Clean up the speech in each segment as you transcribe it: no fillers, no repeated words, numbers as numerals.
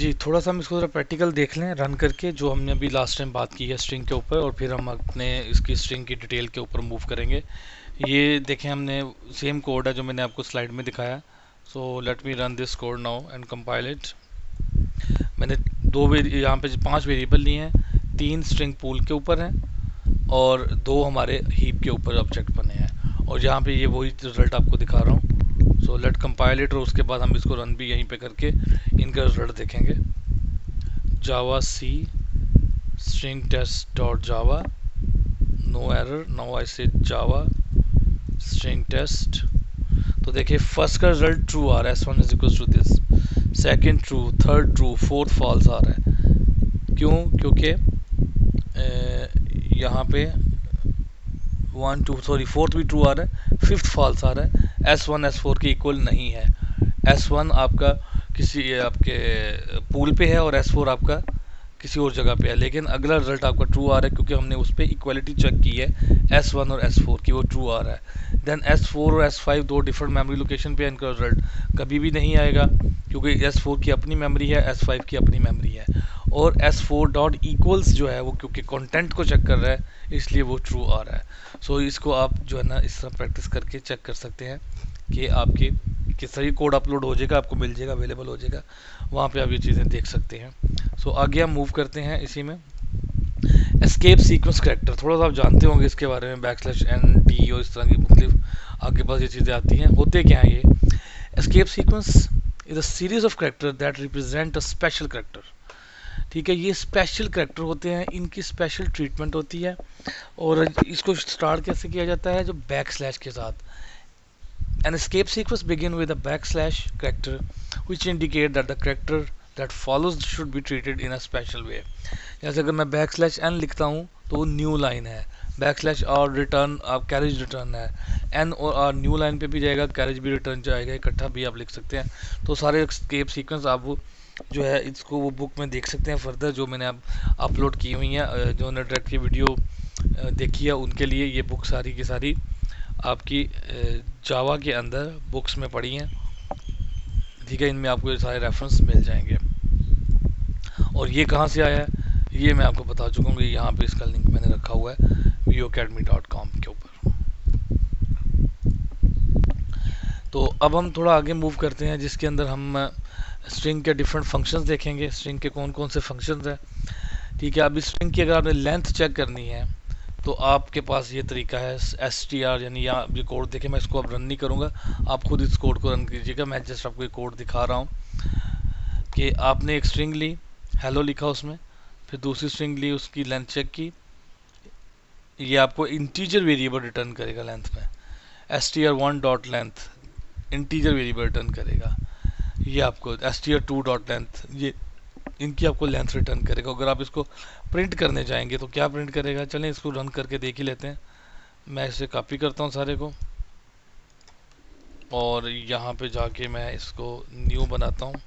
जी, थोड़ा-सा हम इसको ज़रा प्रैक्टिकल देख लें रन करके, जो हमने अभी लास्ट टाइम बात की है स्ट्रिंग के ऊपर, और फिर हम अपने इसकी स्ट्रिंग की डिटेल के ऊपर मूव करेंगे। ये देखें, हमने सेम कोड है जो मैंने आपको स्लाइड में दिखाया। सो let me run this code now and compile it. मैंने यहाँ पे 5 वेरिएबल लिए हैं, 3 स्ट्रिंग पूल के ऊपर हैं और 2 हमारे हीप के ऊपर ऑब्जेक्ट बने हैं, और यहाँ पे ये वही रिजल्ट आपको दिखा रहा हूँ। सो लेट कंपाइल इट, और उसके बाद हम इसको रन भी यहीं पे करके इनका रिजल्ट देखेंगे। जावा सी string test dot java, no error, now I say java string test। तो देखिए फर्स्ट का रिजल्ट ट्रू आ रहा है, s1 is equal to this, second true, third true, fourth false आ रहा है। क्यों? क्योंकि यहाँ पे 1 2 सॉरी फोर्थ भी ट्रू आ रहा है, फिफ्थ फॉल्स आ रहा है। S1 S4 के इक्वल नहीं है। S1 आपका किसी आपके पूल पे है और S4 आपका किसी और जगह पे है, लेकिन अगला रिजल्ट आपका ट्रू आ रहा है क्योंकि हमने उस पर इक्वलिटी चेक की है S1 और S4 की, वो ट्रू आ रहा है। देन S4 और S5 दो डिफरेंट मेमोरी लोकेशन पे है, इनका रिजल्ट कभी भी नहीं आएगा क्योंकि S4 की अपनी मेमोरी है, S5 की अपनी मेमोरी है, और S4 डॉट इक्वल्स जो है वो क्योंकि कंटेंट को चेक कर रहा है इसलिए वो ट्रू आ रहा है। सो इसको आप जो है ना इस तरह प्रैक्टिस करके चेक कर सकते हैं कि आपके किस तरह कोड अपलोड हो जाएगा, आपको मिल जाएगा, अवेलेबल हो जाएगा, वहाँ पे आप ये चीज़ें देख सकते हैं। सो आगे हम मूव करते हैं इसी में। एस्केप सीक्वेंस करेक्टर, थोड़ा सा आप जानते होंगे इसके बारे में, \NT और इस तरह की मुख्तलिफ आपके पास ये चीज़ें आती हैं। होते क्या हैं ये? Escape sequence is a series of character that represent a special character. ठीक है, ये स्पेशल करेक्टर होते हैं, इनकी स्पेशल ट्रीटमेंट होती है, और इसको स्टार्ट कैसे किया जाता है? जो बैक स्लैश के साथ। An escape sequence begin with a backslash character which indicate that the character that follows should be treated in a special way। जैसे अगर मैं \n लिखता हूँ तो वो न्यू लाइन है, \r रिटर्न आप कैरेज रिटर्न है, n और r न्यू लाइन पे भी जाएगा, कैरेज भी रिटर्न जाएगा, इकट्ठा भी आप लिख सकते हैं। तो सारे escape सीक्वेंस आप वो जो है इसको वो बुक में देख सकते हैं फर्दर, जो मैंने अब अपलोड की हुई है, जो ने डायरेक्ट की वीडियो देखी है उनके लिए ये बुक सारी की सारी आपकी जावा के अंदर बुक्स में पड़ी हैं। ठीक है, इनमें आपको ये सारे रेफरेंस मिल जाएंगे। और ये कहाँ से आया है ये मैं आपको बता चुका हूँ, यहाँ पे इसका लिंक मैंने रखा हुआ है voacademy.com के ऊपर। तो अब हम थोड़ा आगे मूव करते हैं जिसके अंदर हम स्ट्रिंग के डिफरेंट फंक्शंस देखेंगे, स्ट्रिंग के कौन कौन से फंक्शंस हैं। ठीक है, अब इस स्ट्रिंग की अगर आपने लेंथ चेक करनी है तो आपके पास ये तरीका है str, यानी यहाँ ये कोड देखें, मैं इसको अब रन नहीं करूँगा, आप खुद इस कोड को रन कीजिएगा, मैं जस्ट आपको ये कोड दिखा रहा हूँ कि आपने एक स्ट्रिंग ली, हेलो लिखा उसमें, फिर दूसरी स्ट्रिंग ली, उसकी लेंथ चेक की, ये आपको इंटीजर वेरिएबल रिटर्न करेगा लेंथ में, str1 dot length integer variable return करेगा, ये आपको str2 डॉट लेंथ ये इनकी आपको लेंथ रिटर्न करेगा। अगर आप इसको प्रिंट करने जाएंगे तो क्या प्रिंट करेगा, चलें इसको रन करके देख ही लेते हैं। मैं इसे कॉपी करता हूँ सारे को, और यहाँ पे जाके मैं इसको न्यू बनाता हूँ,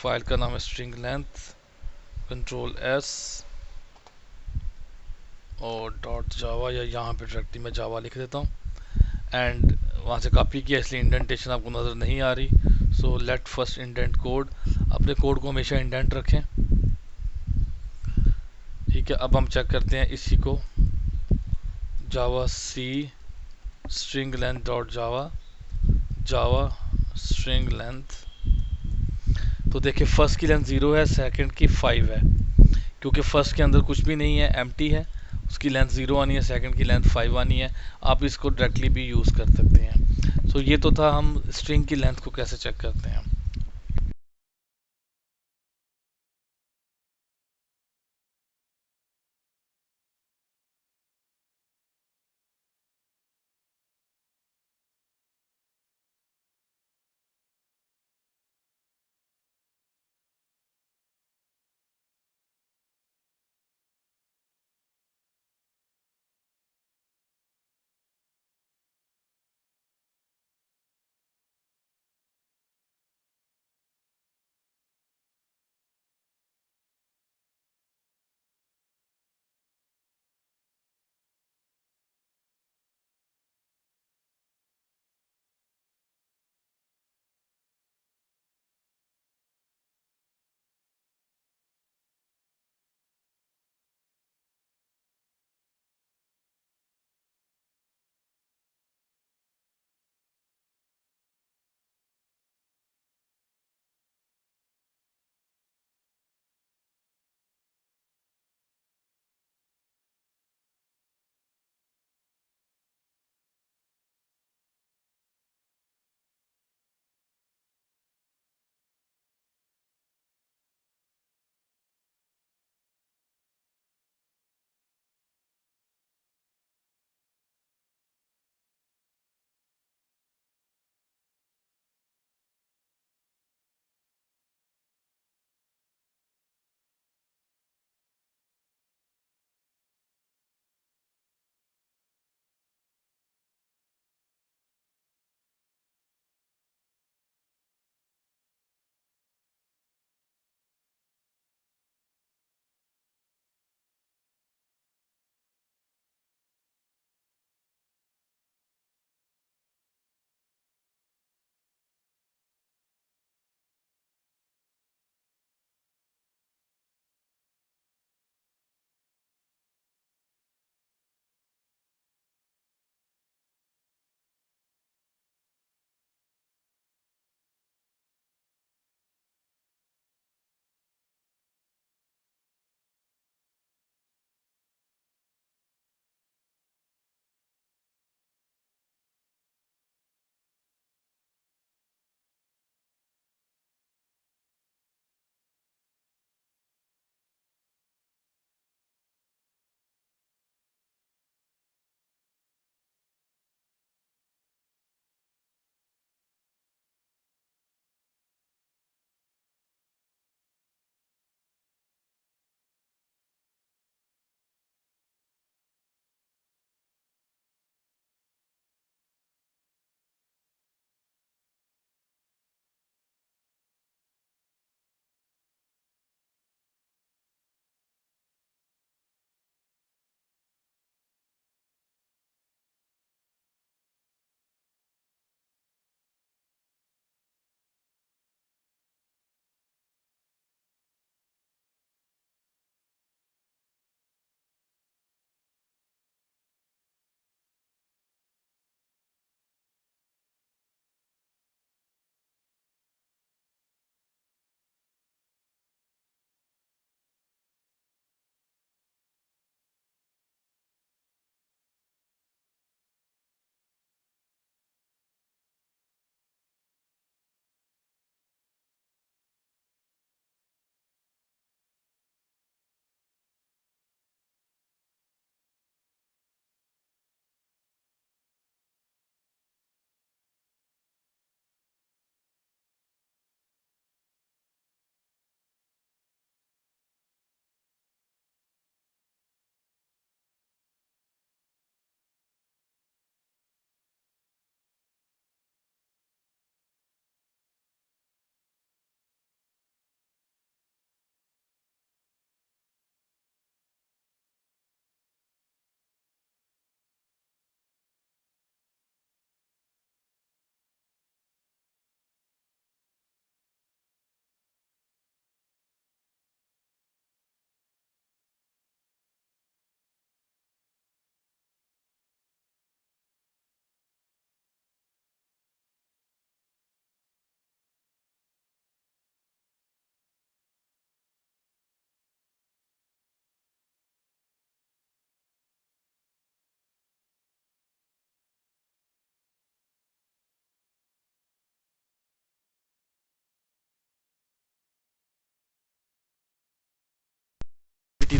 फाइल का नाम है स्ट्रिंग लेंथ, Ctrl+S और डॉट जावा, या यहाँ पे डायरेक्टली मैं जावा लिख देता हूँ, एंड वहाँ से कॉपी किया इसलिए इंडेंटेशन आपको नज़र नहीं आ रही। So let first indent code, अपने कोड को हमेशा इंडेंट रखें। ठीक है, अब हम चेक करते हैं इसी को, जावा सी स्ट्रिंग लेंथ डॉट जावा, जावा स्ट्रिंग लेंथ, तो देखिए फर्स्ट की लेंथ 0 है, सेकंड की 5 है, क्योंकि फर्स्ट के अंदर कुछ भी नहीं है, एम्प्टी है, उसकी लेंथ 0 आनी है, सेकंड की लेंथ 5 आनी है। आप इसको डायरेक्टली भी यूज़ कर सकते हैं। सो ये तो था हम स्ट्रिंग की लेंथ को कैसे चेक करते हैं।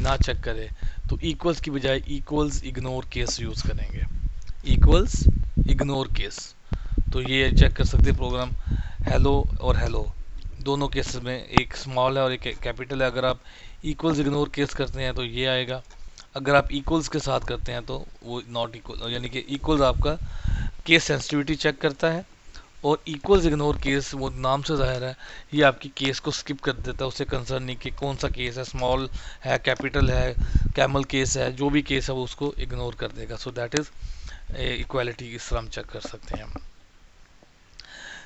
ना चेक करे तो इक्वल्स की बजाय इक्वल्स इग्नोर केस यूज़ करेंगे, इक्वल्स इग्नोर केस। तो ये चेक कर सकते हैं प्रोग्राम हेलो और हेलो दोनों केसेस में, एक स्मॉल है और एक कैपिटल है। अगर आप इक्वल्स इग्नोर केस करते हैं तो ये आएगा, अगर आप इक्वल्स के साथ करते हैं तो वो नॉट इक्वल, यानी कि इक्वल्स आपका केस सेंसिटिविटी चेक करता है और इक्वल्स इग्नोर केस वो नाम से जाहिर है ये आपकी केस को स्किप कर देता है, उससे कंसर्न नहीं कि कौन सा केस है, स्मॉल है, कैपिटल है, कैमल केस है, जो भी केस है वो उसको इग्नोर कर देगा। सो दैट इज़ इक्वालिटी, इस तरह हम चेक कर सकते हैं।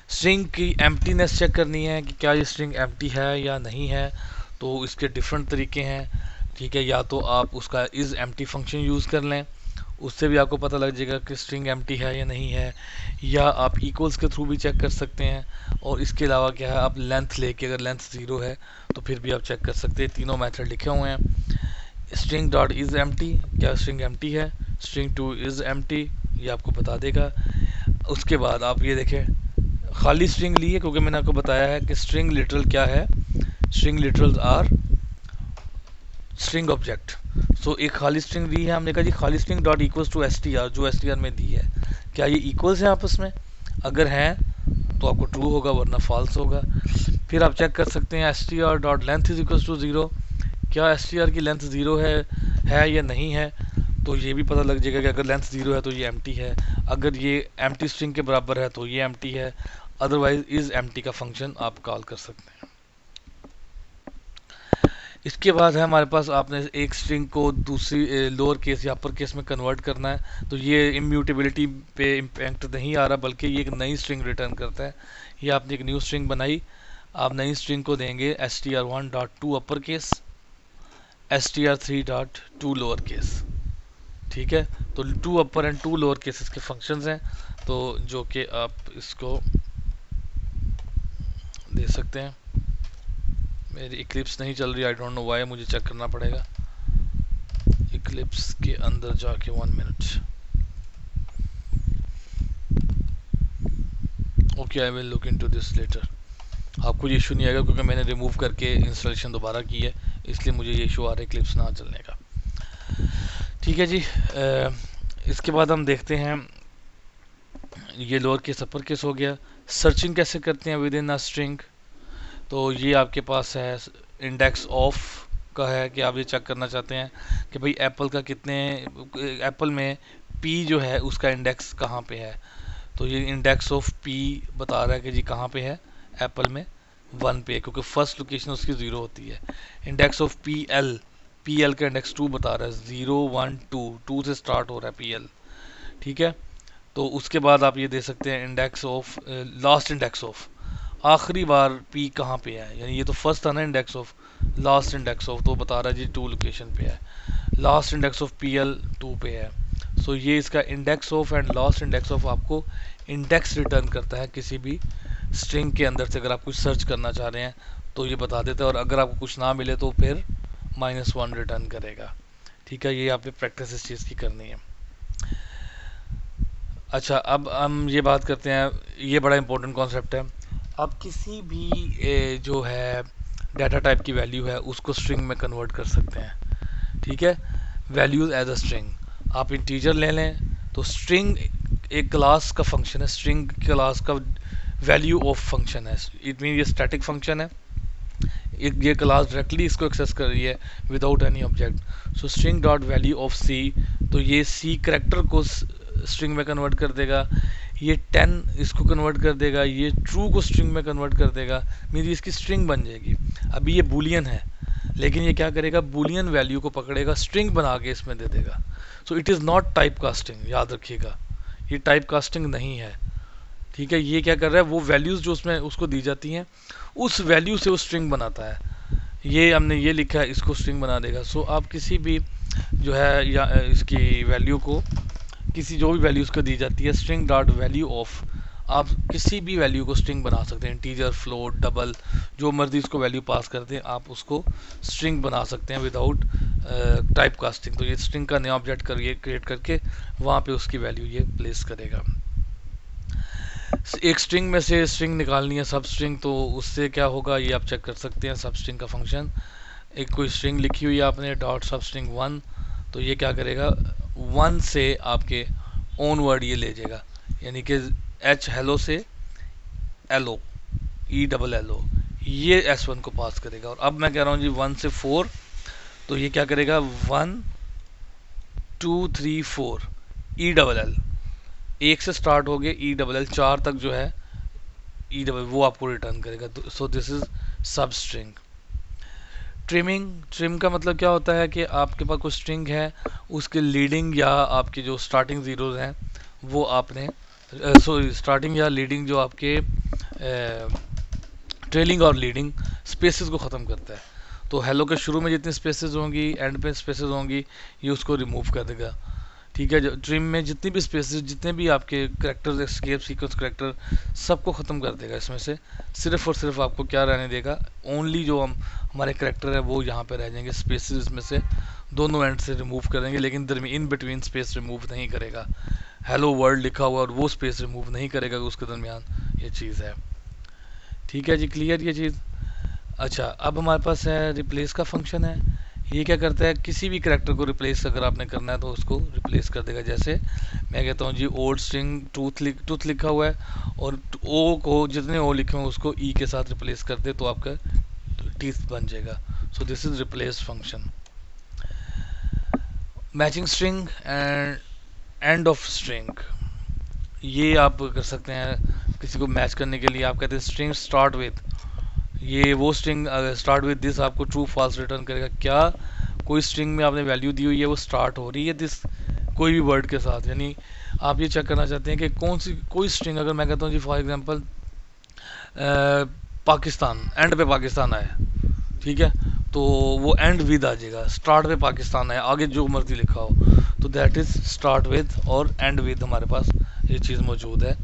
स्ट्रिंग की एम्प्टीनेस चेक करनी है कि क्या ये स्ट्रिंग एम्प्टी है या नहीं है, तो इसके डिफरेंट तरीके हैं, ठीक है। या तो आप उसका इज़ एम्प्टी फंक्शन यूज़ कर लें, उससे भी आपको पता लग जाएगा कि स्ट्रिंग एम्प्टी है या नहीं है, या आप इक्वल्स के थ्रू भी चेक कर सकते हैं। और इसके अलावा क्या है, आप लेंथ लेके, अगर लेंथ 0 है तो फिर भी आप चेक कर सकते हैं। तीनों मेथड लिखे हुए हैं। स्ट्रिंग डॉट इज़ एम्प्टी, क्या स्ट्रिंग एम्प्टी है, स्ट्रिंग टू इज़ एम्प्टी, ये आपको बता देगा। उसके बाद आप ये देखें खाली स्ट्रिंग ली है, क्योंकि मैंने आपको बताया है कि स्ट्रिंग लिटरल क्या है, string literals are string object. So एक खाली स्ट्रिंग दी है, हमने कहा जी खाली string dot equals to str, जो str में दी है, क्या ये इक्वल्स हैं आपस में, अगर हैं तो आपको ट्रू होगा वरना फॉल्स होगा। फिर आप चेक कर सकते हैं str dot length is equals to 0, क्या str की लेंथ 0 है या नहीं है, तो ये भी पता लग जाएगा कि अगर लेंथ 0 है तो ये एम्प्टी है, अगर ये एम्प्टी स्ट्रिंग के बराबर है तो ये एम्प्टी है, अदरवाइज इज एम्प्टी का फंक्शन आप कॉल कर सकते हैं। इसके बाद है हमारे पास, आपने एक स्ट्रिंग को दूसरी लोअर केस या अपर केस में कन्वर्ट करना है, तो ये इम्यूटेबिलिटी पे इम्पैक्ट नहीं आ रहा, बल्कि ये एक नई स्ट्रिंग रिटर्न करता है। ये आपने एक न्यू स्ट्रिंग बनाई, आप नई स्ट्रिंग को देंगे str1.2 upper case, str3.2 lower case, ठीक है। तो 2 अपर एंड 2 लोअर केसेस के फंक्शंस हैं, तो जो कि आप इसको दे सकते हैं। मेरी इक्लिप्स नहीं चल रही, आई डोंट नो व्हाई, मुझे चेक करना पड़ेगा इक्लिप्स के अंदर जाके। 1 minute, okay, I will look into this later. आपको ये इशू नहीं आएगा क्योंकि मैंने रिमूव करके इंस्टॉलेशन दोबारा की है, इसलिए मुझे ये इशू आ रहा है क्लिप्स ना चलने का, ठीक है जी। इसके बाद हम देखते हैं, ये लोअर केस अपर केस हो गया। सर्चिंग कैसे करते हैं विद इन अ स्ट्रिंग, तो ये आपके पास है इंडेक्स ऑफ का है कि आप ये चेक करना चाहते हैं कि भाई एप्पल का कितने, एप्पल में पी जो है उसका इंडेक्स कहाँ पे है, तो ये इंडेक्स ऑफ पी बता रहा है कि जी कहाँ पे है, एप्पल में 1 पे, क्योंकि फर्स्ट लोकेशन उसकी 0 होती है। इंडेक्स ऑफ पी एल का इंडेक्स 2 बता रहा है, 0 1 2 से स्टार्ट हो रहा है पी एल, ठीक है। तो उसके बाद आप ये दे सकते हैं index of last index of, आखिरी बार पी कहाँ पे है, यानी ये तो फर्स्ट था ना index of, last index of तो बता रहा है जी 2 लोकेशन पे है, last index of P L 2 पे है। सो ये इसका index of and last index of आपको इंडेक्स रिटर्न करता है किसी भी स्ट्रिंग के अंदर से, अगर आप कुछ सर्च करना चाह रहे हैं तो ये बता देता है, और अगर आपको कुछ ना मिले तो फिर -1 रिटर्न करेगा, ठीक है। ये आप पे प्रैक्टिस इस चीज़ की करनी है। अच्छा, अब हम ये बात करते हैं, ये बड़ा इंपॉर्टेंट कॉन्सेप्ट है। आप किसी भी जो है डाटा टाइप की वैल्यू है उसको स्ट्रिंग में कन्वर्ट कर सकते हैं, ठीक है। वैल्यूज एज अ स्ट्रिंग, आप इंटीजर ले लें तो स्ट्रिंग एक क्लास का फंक्शन है, स्ट्रिंग क्लास का वैल्यू ऑफ फंक्शन है, इट मीन ये स्टैटिक फंक्शन है, ये क्लास डायरेक्टली इसको एक्सेस कर रही है without any object. So string dot value of C, तो ये सी करेक्टर को स्ट्रिंग में कन्वर्ट कर देगा, ये 10 इसको कन्वर्ट कर देगा, ये ट्रू को स्ट्रिंग में कन्वर्ट कर देगा, मेरी इसकी स्ट्रिंग बन जाएगी। अभी ये बूलियन है, लेकिन ये क्या करेगा, बूलियन वैल्यू को पकड़ेगा, स्ट्रिंग बना के इसमें दे देगा। So it is not type casting, याद रखिएगा, ये टाइप कास्टिंग नहीं है, ठीक है। ये क्या कर रहा है, वो वैल्यूज़ जो उसमें उसको दी जाती हैं उस वैल्यू से वो स्ट्रिंग बनाता है, ये हमने ये लिखा है इसको स्ट्रिंग बना देगा। सो आप किसी भी जो है या इसकी वैल्यू को, किसी जो भी वैल्यू उसको दी जाती है, स्ट्रिंग डॉट वैल्यू ऑफ, आप किसी भी वैल्यू को स्ट्रिंग बना सकते हैं, इंटीजर, फ्लोट, डबल, जो मर्जी उसको वैल्यू पास करते हैं आप उसको स्ट्रिंग बना सकते हैं विदाउट टाइप कास्टिंग। तो ये स्ट्रिंग का नया ऑब्जेक्ट क्रिएट करके वहाँ पे उसकी वैल्यू ये प्लेस करेगा। एक स्ट्रिंग में से स्ट्रिंग निकालनी है सब स्ट्रिंग, तो उससे क्या होगा ये आप चेक कर सकते हैं, सब स्ट्रिंग का फंक्शन एक कोई स्ट्रिंग लिखी हुई है आपने डॉट सब स्ट्रिंग 1, तो ये क्या करेगा 1 से आपके ओन वर्ड ये ले जाएगा, यानी कि एच हेलो से ello E double L O, ये S1 को पास करेगा। और अब मैं कह रहा हूँ जी 1 से 4, तो ये क्या करेगा 1 2 3 4 ई डबल एल, एक से स्टार्ट हो गया ई डबल एल 4 तक जो है ई डबल वो आपको रिटर्न करेगा। सो दिस इज सब स्ट्रिंग। ट्रिमिंग, ट्रिम का मतलब क्या होता है कि आपके पास कोई स्ट्रिंग है, उसके लीडिंग या आपके जो स्टार्टिंग ज़ीरोज़ हैं वो आपने सॉरी स्टार्टिंग या लीडिंग जो आपके ट्रेलिंग और लीडिंग स्पेसेस को ख़त्म करता है। तो हेलो के शुरू में जितनी स्पेसेस होंगी, एंड पे स्पेसेस होंगी, ये उसको रिमूव कर देगा। ठीक है, जो ट्रिम में जितनी भी स्पेसेस, जितने भी आपके करेक्टर्स, एस्केप सीक्वेंस करेक्टर, सबको ख़त्म कर देगा इसमें से। सिर्फ और सिर्फ आपको क्या रहने देगा, ओनली जो हम हमारे करेक्टर है वो यहाँ पे रह जाएंगे। स्पेसेस में से दोनों एंड से रिमूव करेंगे, लेकिन इन बिटवीन स्पेस रिमूव नहीं करेगा। हेलो वर्ल्ड लिखा हुआ और वो स्पेस रिमूव नहीं करेगा उसके दरमियान, ये चीज़ है। ठीक है जी, क्लियर ये चीज़। अच्छा, अब हमारे पास है रिप्लेस का फंक्शन है। ये क्या करता है, किसी भी करेक्टर को रिप्लेस अगर आपने करना है तो उसको रिप्लेस कर देगा। जैसे मैं कहता हूँ जी ओल्ड स्ट्रिंग टूथ लिखा हुआ है, और ओ को जितने ओ लिखे हुए उसको ई के साथ रिप्लेस कर दे तो आपका टीथ बन जाएगा। So this is replace function. Matching string and end of string, ये आप कर सकते हैं किसी को मैच करने के लिए। आप कहते हैं स्ट्रिंग स्टार्ट विद, ये वो स्ट्रिंग स्टार्ट विद दिस आपको ट्रू फॉल्स रिटर्न करेगा। क्या कोई स्ट्रिंग में आपने वैल्यू दी हुई है वो स्टार्ट हो रही है दिस कोई भी वर्ड के साथ, यानी आप ये चेक करना चाहते हैं कि कौन सी कोई स्ट्रिंग, अगर मैं कहता हूँ जी फॉर एग्जांपल पाकिस्तान, एंड पे पाकिस्तान आया, ठीक है, तो वो एंड विद आ जाएगा। स्टार्ट पे पाकिस्तान आया, आगे जो मर्जी लिखा हो, तो दैट इज स्टार्ट विद और एंड विद हमारे पास ये चीज़ मौजूद है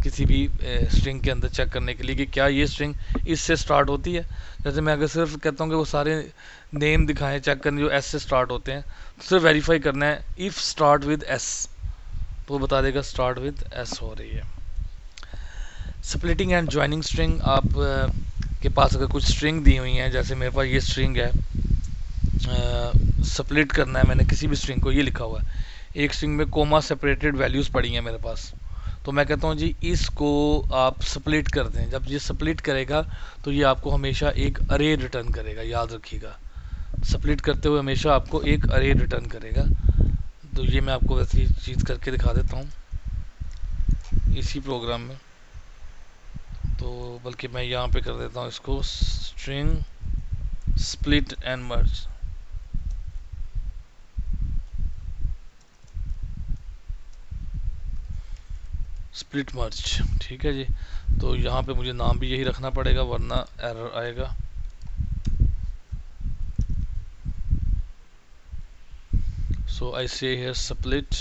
किसी भी स्ट्रिंग के अंदर चेक करने के लिए कि क्या ये स्ट्रिंग इससे स्टार्ट होती है। जैसे मैं अगर सिर्फ कहता हूँ कि वो सारे नेम दिखाएं चेक करने जो एस से स्टार्ट होते हैं, तो सिर्फ वेरीफाई करना है इफ़ स्टार्ट विद एस, तो बता देगा स्टार्ट विद एस हो रही है। स्प्लिटिंग एंड ज्वाइनिंग स्ट्रिंग, आप के पास अगर कुछ स्ट्रिंग दी हुई हैं, जैसे मेरे पास ये स्ट्रिंग है, स्प्लिट करना है मैंने किसी भी स्ट्रिंग को, ये लिखा हुआ है, एक स्ट्रिंग में कोमा सेपरेटेड वैल्यूज़ पड़ी हैं मेरे पास, तो मैं कहता हूँ जी इसको आप स्प्लिट कर दें। जब ये स्प्लिट करेगा तो ये आपको हमेशा एक अरे रिटर्न करेगा, याद रखिएगा। स्प्लिट करते हुए हमेशा आपको एक अरे रिटर्न करेगा। तो ये मैं आपको वैसी चीज़ करके दिखा देता हूँ इसी प्रोग्राम में, तो बल्कि मैं यहाँ पे कर देता हूँ इसको string split and merge. Split merge, ठीक है जी। तो यहाँ पे मुझे नाम भी यही रखना पड़ेगा वरना एरर आएगा। सो आई से हियर स्प्लिट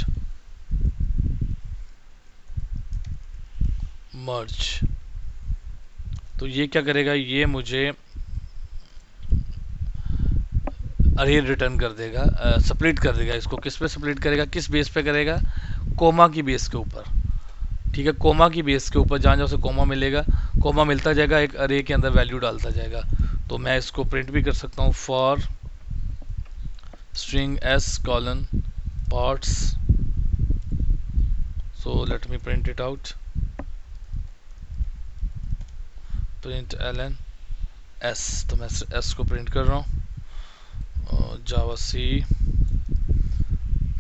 मर्ज, तो ये क्या करेगा, ये मुझे अरे रिटर्न कर देगा, स्प्लिट कर देगा। इसको किस पे स्प्लिट करेगा, किस बेस पे करेगा, कोमा की बेस के ऊपर। ठीक है, कोमा की बेस के ऊपर जहाँ जहाँ से कोमा मिलेगा, कोमा मिलता जाएगा, एक अरे के अंदर वैल्यू डालता जाएगा। तो मैं इसको प्रिंट भी कर सकता हूँ, for string S colon parts, so let me print it out, println S, तो मैं एस को प्रिंट कर रहा हूँ, Java C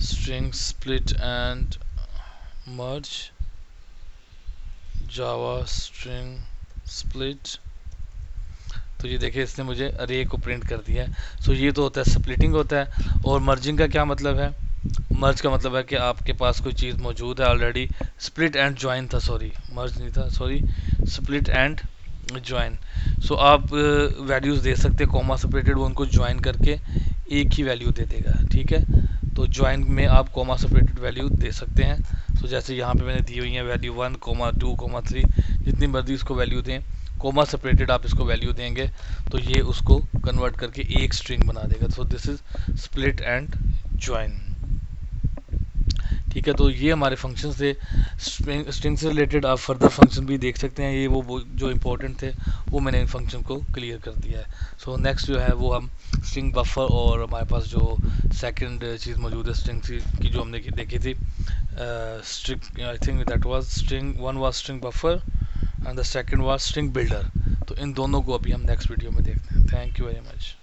string split and merge, Java string split. तो ये देखिए इसने मुझे अरे को प्रिंट कर दिया है। सो ये तो होता है स्प्लिटिंग होता है। और मर्जिंग का क्या मतलब है, मर्ज का मतलब है कि आपके पास कोई चीज़ मौजूद है ऑलरेडी। स्प्लिट एंड ज्वाइन था, सॉरी मर्ज नहीं था, सॉरी स्प्लिट एंड ज्वाइन। सो आप वैल्यूज़ दे सकते हैं कॉमा सेपरेटेड, वो उनको ज्वाइन करके एक ही वैल्यू दे देगा। ठीक है, तो ज्वाइन में आप कॉमा सेपरेटेड वैल्यू दे सकते हैं। तो जैसे यहाँ पे मैंने दी हुई है वैल्यू 1, 2, 3, जितनी मर्जी इसको वैल्यू दें, कोमा सेपरेटेड आप इसको वैल्यू देंगे तो ये उसको कन्वर्ट करके एक स्ट्रिंग बना देगा। So this is split and join. ठीक है, तो ये हमारे फंक्शन थे। स्ट्रिंग से रिलेटेड आप फर्दर फंक्शन भी देख सकते हैं, ये वो जो इंपॉर्टेंट थे वो मैंने इन फंक्शन को क्लियर कर दिया है। सो नेक्स्ट जो है वो हम स्ट्रिंग बफर, और हमारे पास जो सेकंड चीज़ मौजूद है स्ट्रिंग की जो हमने देखी थी, string, I think that was string one was string buffer and the second was string builder. तो इन दोनों को अभी हम नेक्स्ट वीडियो में देखते हैं। Thank you very much.